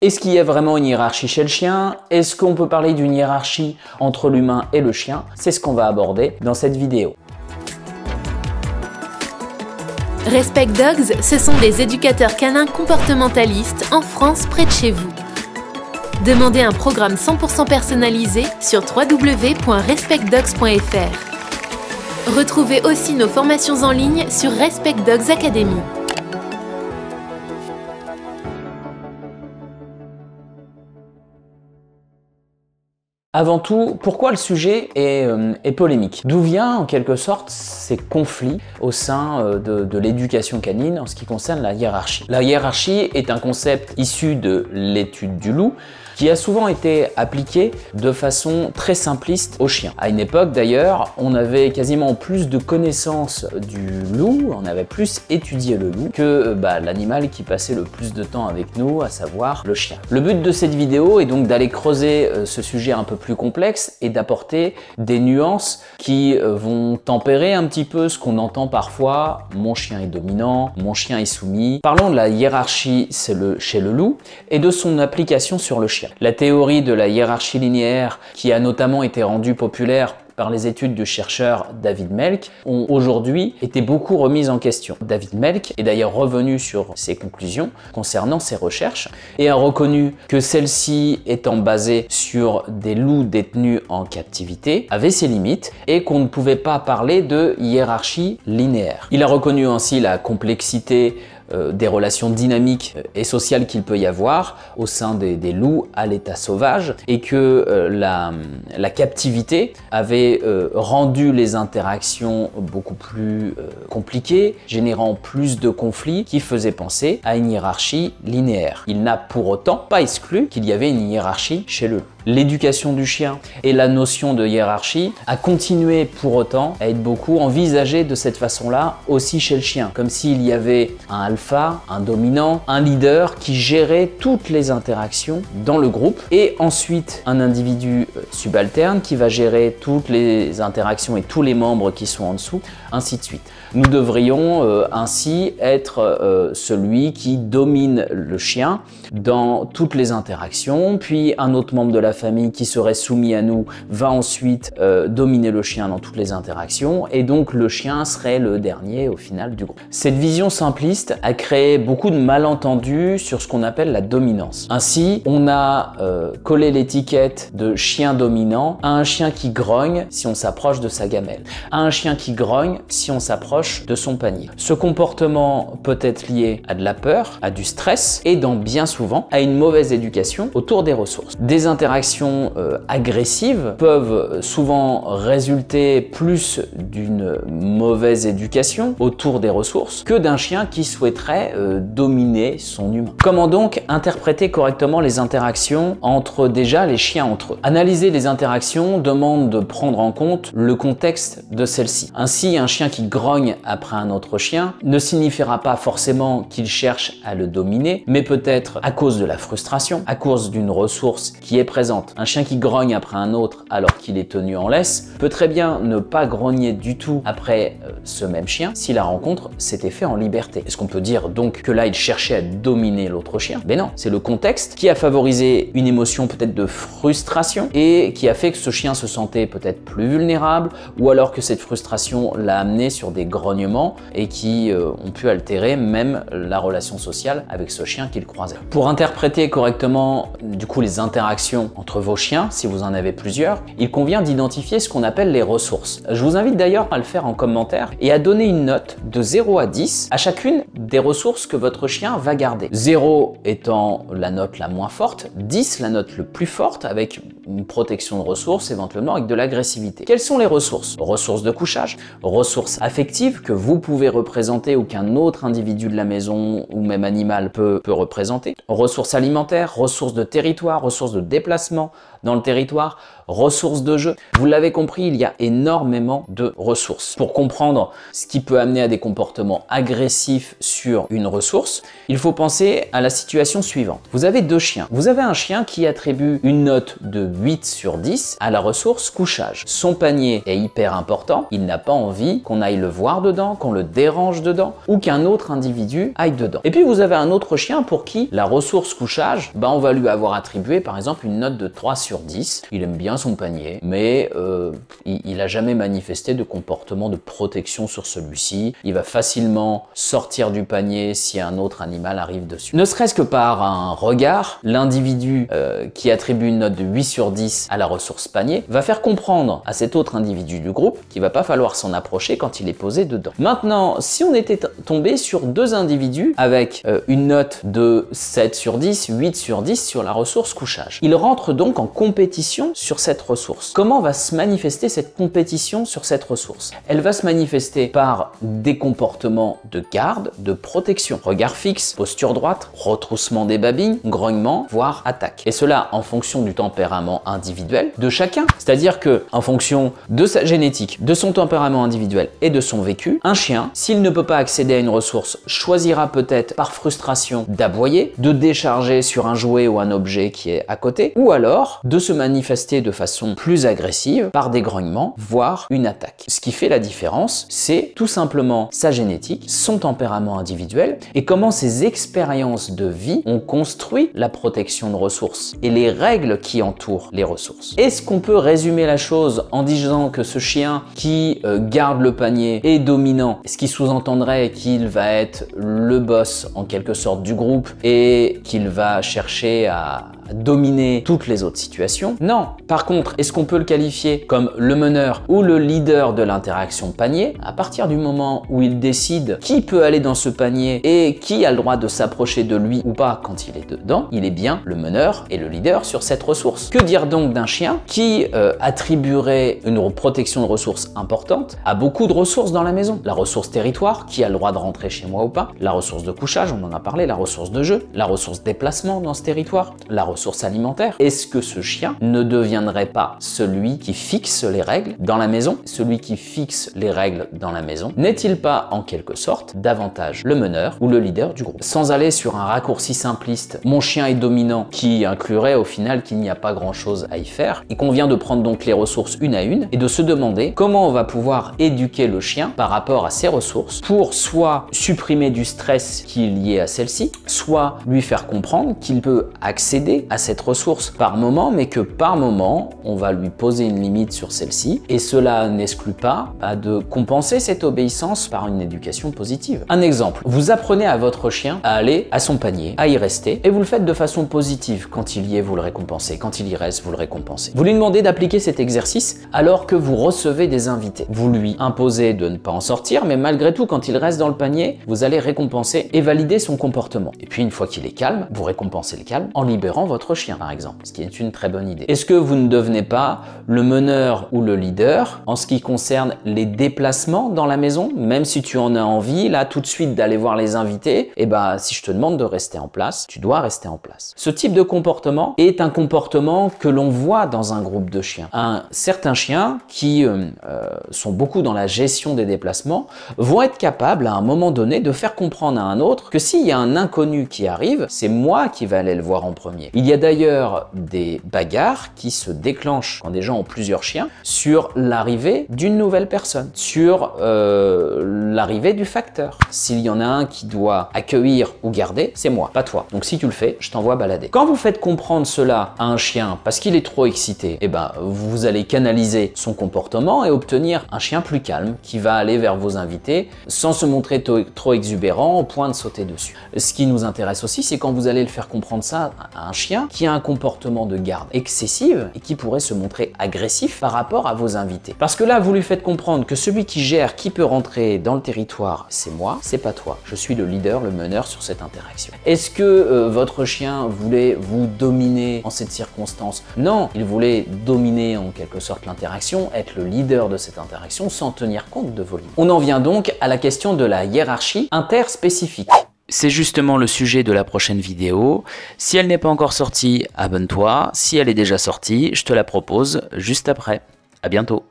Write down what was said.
Est-ce qu'il y a vraiment une hiérarchie chez le chien? Est-ce qu'on peut parler d'une hiérarchie entre l'humain et le chien? C'est ce qu'on va aborder dans cette vidéo. Respect Dogs, ce sont des éducateurs canins comportementalistes en France près de chez vous. Demandez un programme 100% personnalisé sur www.respectdogs.fr. Retrouvez aussi nos formations en ligne sur Respect Dogs Academy. Avant tout, pourquoi le sujet est polémique? D'où vient en quelque sorte ces conflits au sein de l'éducation canine en ce qui concerne la hiérarchie? La hiérarchie est un concept issu de l'étude du loup qui a souvent été appliqué de façon très simpliste aux chiens. À une époque d'ailleurs, on avait quasiment plus de connaissances du loup, on avait plus étudié le loup que l'animal qui passait le plus de temps avec nous, à savoir le chien. Le but de cette vidéo est donc d'aller creuser ce sujet un peu plus complexe et d'apporter des nuances qui vont tempérer un petit peu ce qu'on entend parfois: mon chien est dominant, mon chien est soumis. Parlons de la hiérarchie chez le loup et de son application sur le chien. La théorie de la hiérarchie linéaire, qui a notamment été rendue populaire par les études du chercheur David Melk, ont aujourd'hui été beaucoup remises en question. David Melk est d'ailleurs revenu sur ses conclusions concernant ses recherches et a reconnu que celles-ci, étant basées sur des loups détenus en captivité, avaient ses limites et qu'on ne pouvait pas parler de hiérarchie linéaire. Il a reconnu ainsi la complexité des relations dynamiques et sociales qu'il peut y avoir au sein des loups à l'état sauvage et que la captivité avait rendu les interactions beaucoup plus compliquées, générant plus de conflits qui faisaient penser à une hiérarchie linéaire. Il n'a pour autant pas exclu qu'il y avait une hiérarchie chez le loup. L'éducation du chien et la notion de hiérarchie a continué pour autant à être beaucoup envisagée de cette façon-là aussi chez le chien, comme s'il y avait un alpha, un dominant, un leader qui gérait toutes les interactions dans le groupe et ensuite un individu subalterne qui va gérer toutes les interactions et tous les membres qui sont en dessous, ainsi de suite. Nous devrions ainsi être celui qui domine le chien dans toutes les interactions, puis un autre membre de la famille qui serait soumis à nous va ensuite dominer le chien dans toutes les interactions et donc le chien serait le dernier au final du groupe. Cette vision simpliste a créé beaucoup de malentendus sur ce qu'on appelle la dominance. Ainsi, on a collé l'étiquette de chien dominant à un chien qui grogne si on s'approche de sa gamelle, à un chien qui grogne si on s'approche de son panier. Ce comportement peut être lié à de la peur, à du stress et bien souvent à une mauvaise éducation autour des ressources. Des interactions agressives peuvent souvent résulter plus d'une mauvaise éducation autour des ressources que d'un chien qui souhaiterait dominer son humain. Comment donc interpréter correctement les interactions entre les chiens entre eux? Analyser les interactions demande de prendre en compte le contexte de celles-ci. Ainsi, un chien qui grogne après un autre chien ne signifiera pas forcément qu'il cherche à le dominer, mais peut-être à cause de la frustration, à cause d'une ressource qui est présente. Un chien qui grogne après un autre alors qu'il est tenu en laisse peut très bien ne pas grogner du tout après ce même chien si la rencontre s'était faite en liberté. Est-ce qu'on peut dire donc que là il cherchait à dominer l'autre chien? Ben non, c'est le contexte qui a favorisé une émotion peut-être de frustration et qui a fait que ce chien se sentait peut-être plus vulnérable ou alors que cette frustration l'a amené sur des grognements et qui ont pu altérer même la relation sociale avec ce chien qu'il croisait. Pour interpréter correctement du coup les interactions entre vos chiens, si vous en avez plusieurs, il convient d'identifier ce qu'on appelle les ressources. Je vous invite d'ailleurs à le faire en commentaire et à donner une note de 0 à 10 à chacune des ressources que votre chien va garder. 0 étant la note la moins forte, 10 la note le plus forte avec une protection de ressources, éventuellement avec de l'agressivité. Quelles sont les ressources? Ressources de couchage, ressources affectives que vous pouvez représenter ou qu'un autre individu de la maison ou même animal peut représenter, ressources alimentaires, ressources de territoire, ressources de déplacement dans le territoire, ressources de jeu. Vous l'avez compris, il y a énormément de ressources. Pour comprendre ce qui peut amener à des comportements agressifs sur une ressource, il faut penser à la situation suivante. Vous avez deux chiens. Vous avez un chien qui attribue une note de 8 sur 10 à la ressource couchage. Son panier est hyper important, il n'a pas envie qu'on aille le voir dedans, qu'on le dérange dedans ou qu'un autre individu aille dedans. Et puis vous avez un autre chien pour qui la ressource couchage, on va lui avoir attribué par exemple une note de 3 sur 10. Il aime bien son panier, mais il n'a jamais manifesté de comportement de protection sur celui-ci. Il va facilement sortir du panier si un autre animal arrive dessus. Ne serait-ce que par un regard, l'individu qui attribue une note de 8 sur 10 à la ressource panier va faire comprendre à cet autre individu du groupe qu'il va pas falloir s'en approcher quand il est posé dedans. Maintenant, si on était tombé sur deux individus avec une note de 7 sur 10, 8 sur 10 sur la ressource couchage, ils rentrent donc en compétition sur cette ressource. Comment va se manifester cette compétition sur cette ressource? Elle va se manifester par des comportements de garde, de protection, regard fixe, posture droite, retroussement des babines, grognement, voire attaque. Et cela en fonction du tempérament individuel de chacun. C'est-à-dire que en fonction de sa génétique, de son tempérament individuel et de son vécu, un chien, s'il ne peut pas accéder à une ressource, choisira peut-être par frustration d'aboyer, de décharger sur un jouet ou un objet qui est à côté, ou alors de se manifester de façon plus agressive par des grognements, voire une attaque. Ce qui fait la différence, c'est tout simplement sa génétique, son tempérament individuel et comment ses expériences de vie ont construit la protection de ressources et les règles qui entourent les ressources. Est-ce qu'on peut résumer la chose en disant que ce chien qui garde le panier est dominant, ce qui sous-entendrait qu'il va être le boss en quelque sorte du groupe et qu'il va chercher à dominer toutes les autres situations? Non. Par contre, est-ce qu'on peut le qualifier comme le meneur ou le leader de l'interaction panier? À partir du moment où il décide qui peut aller dans ce panier et qui a le droit de s'approcher de lui ou pas quand il est dedans, il est bien le meneur et le leader sur cette ressource. Que dire donc d'un chien qui attribuerait une protection de ressources importante à beaucoup de ressources dans la maison? La ressource territoire, qui a le droit de rentrer chez moi ou pas, la ressource de couchage, on en a parlé, la ressource de jeu, la ressource déplacement dans ce territoire, la ressource alimentaire. Est-ce que ce chien ne deviendrait pas celui qui fixe les règles dans la maison? Celui qui fixe les règles dans la maison n'est-il pas en quelque sorte davantage le meneur ou le leader du groupe? Sans aller sur un raccourci simpliste, mon chien est dominant, qui inclurait au final qu'il n'y a pas grand chose à y faire, il convient de prendre donc les ressources une à une et de se demander comment on va pouvoir éduquer le chien par rapport à ces ressources pour soit supprimer du stress qui est lié à celle-ci, soit lui faire comprendre qu'il peut accéder à cette ressource par moment, mais que par moment, on va lui poser une limite sur celle-ci et cela n'exclut pas de compenser cette obéissance par une éducation positive. Un exemple, vous apprenez à votre chien à aller à son panier, à y rester et vous le faites de façon positive. Quand il y est, vous le récompensez. Quand il y reste, vous le récompensez. Vous lui demandez d'appliquer cet exercice alors que vous recevez des invités. Vous lui imposez de ne pas en sortir, mais malgré tout, quand il reste dans le panier, vous allez récompenser et valider son comportement. Et puis, une fois qu'il est calme, vous récompensez le calme en libérant votre chien, par exemple, ce qui est une très bonne idée. Est-ce que vous ne devenez pas le meneur ou le leader en ce qui concerne les déplacements dans la maison? Même si tu en as envie, là, tout de suite, d'aller voir les invités, et si je te demande de rester en place, tu dois rester en place. Ce type de comportement est un comportement que l'on voit dans un groupe de chiens. Certains chiens qui sont beaucoup dans la gestion des déplacements vont être capables à un moment donné de faire comprendre à un autre que s'il y a un inconnu qui arrive, c'est moi qui vais aller le voir en premier. Il y a d'ailleurs des bagarres qui se déclenchent quand des gens ont plusieurs chiens sur l'arrivée d'une nouvelle personne, sur l'arrivée du facteur. S'il y en a un qui doit accueillir ou garder, c'est moi, pas toi. Donc si tu le fais, je t'envoie balader. Quand vous faites comprendre cela à un chien parce qu'il est trop excité, vous allez canaliser son comportement et obtenir un chien plus calme qui va aller vers vos invités sans se montrer trop exubérant au point de sauter dessus. Ce qui nous intéresse aussi, c'est quand vous allez le faire comprendre ça à un chien qui a un comportement de garde excessive et qui pourrait se montrer agressif par rapport à vos invités. Parce que là, vous lui faites comprendre que celui qui gère, qui peut rentrer dans le territoire, c'est moi, c'est pas toi. Je suis le leader, le meneur sur cette interaction. Est-ce que votre chien voulait vous dominer en cette circonstance? Non, il voulait dominer en quelque sorte l'interaction, être le leader de cette interaction sans tenir compte de vos limites. On en vient donc à la question de la hiérarchie interspécifique. C'est justement le sujet de la prochaine vidéo. Si elle n'est pas encore sortie, abonne-toi. Si elle est déjà sortie, je te la propose juste après. À bientôt.